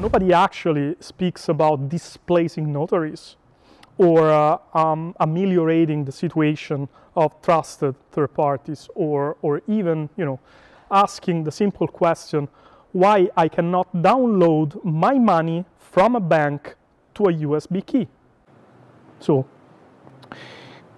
nobody actually speaks about displacing notaries or ameliorating the situation of trusted third parties, or even, asking the simple question why I cannot download my money from a bank to a USB key. So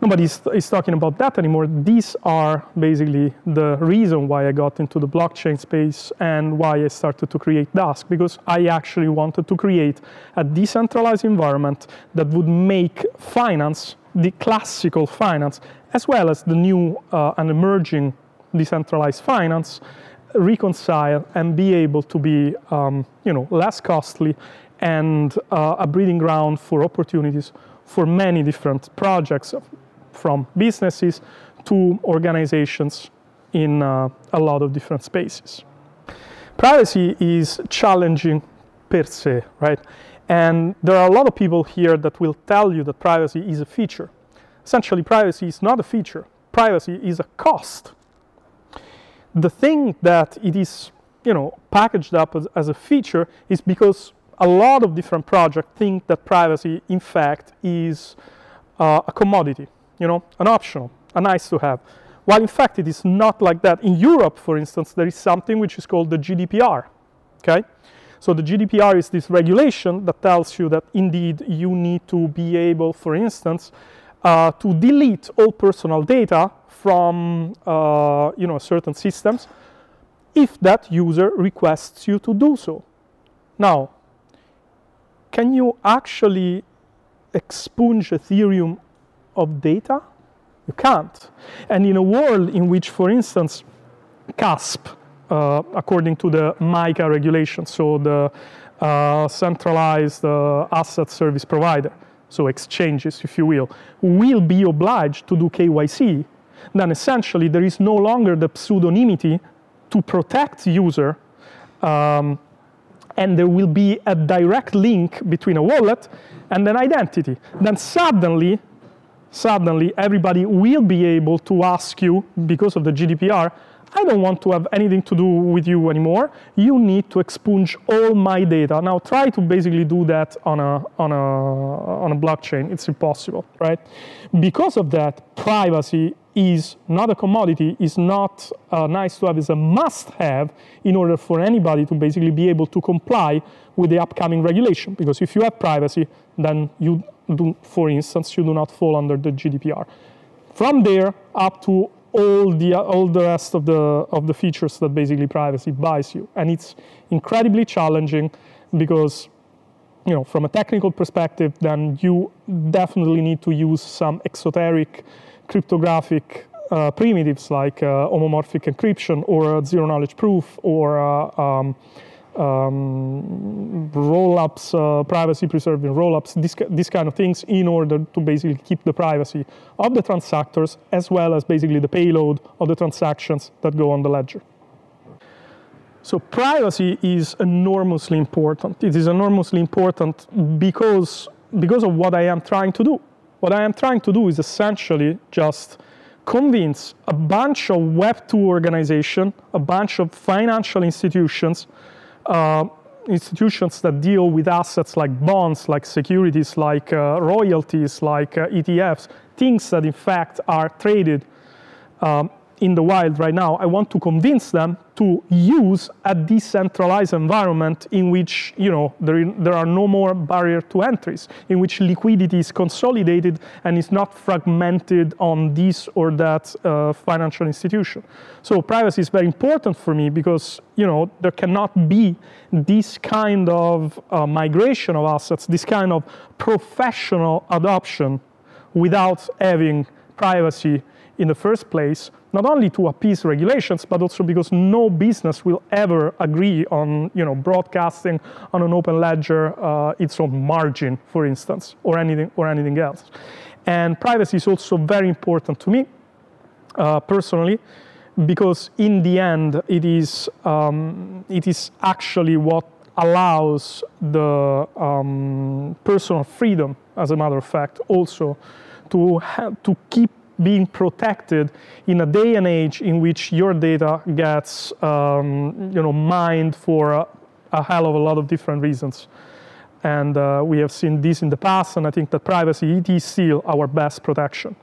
nobody is talking about that anymore. These are basically the reason why I got into the blockchain space and why I started to create Dusk, because I actually wanted to create a decentralized environment that would make finance, the classical finance, as well as the new and emerging decentralized finance, reconcile and be able to be less costly and a breeding ground for opportunities for many different projects, from businesses to organizations in a lot of different spaces. Privacy is challenging per se, right? And there are a lot of people here that will tell you that privacy is a feature. Essentially, privacy is not a feature. Privacy is a cost. The thing that it is, packaged up as a feature is because a lot of different projects think that privacy, in fact, is a commodity, an optional, a nice to have. While in fact it is not like that. In Europe, for instance, there is something which is called the GDPR, okay? So the GDPR is this regulation that tells you that indeed you need to be able, for instance, to delete all personal data from certain systems if that user requests you to do so. Now, can you actually expunge Ethereum of data? You can't. And in a world in which, for instance, CASP, according to the MiCA regulation, so the centralized asset service provider, so exchanges, if you will be obliged to do KYC, then essentially there is no longer the pseudonymity to protect user, and there will be a direct link between a wallet and an identity. Then suddenly everybody will be able to ask you, because of the GDPR, I don't want to have anything to do with you anymore. You need to expunge all my data. Now try to basically do that on a blockchain. It's impossible, right? Because of that, privacy is not a commodity, is not nice to have, is a must-have in order for anybody to basically be able to comply with the upcoming regulation. Because if you have privacy, then you do, for instance, you do not fall under the GDPR. From there up to all the rest of the features that basically privacy buys you, and it's incredibly challenging because, from a technical perspective, then you definitely need to use some exoteric cryptographic primitives like homomorphic encryption or zero-knowledge proof or roll-ups, privacy-preserving roll-ups, these kind of things, in order to basically keep the privacy of the transactors as well as basically the payload of the transactions that go on the ledger. So privacy is enormously important. It is enormously important because of what I am trying to do. What I am trying to do is essentially just convince a bunch of Web2 organizations, a bunch of financial institutions, institutions that deal with assets like bonds, like securities, like royalties, like ETFs, things that in fact are traded in the wild right now. I want to convince them to use a decentralized environment in which there are no more barrier to entries, in which liquidity is consolidated and is not fragmented on this or that financial institution. So privacy is very important for me because there cannot be this kind of migration of assets, this kind of professional adoption without having privacy in the first place, not only to appease regulations, but also because no business will ever agree on, broadcasting on an open ledger its own margin, for instance, or anything else. And privacy is also very important to me, personally, because in the end, it is actually what allows the personal freedom, as a matter of fact, also to keep being protected in a day and age in which your data gets mined for a hell of a lot of different reasons. And we have seen this in the past, and I think that privacy, it is still our best protection.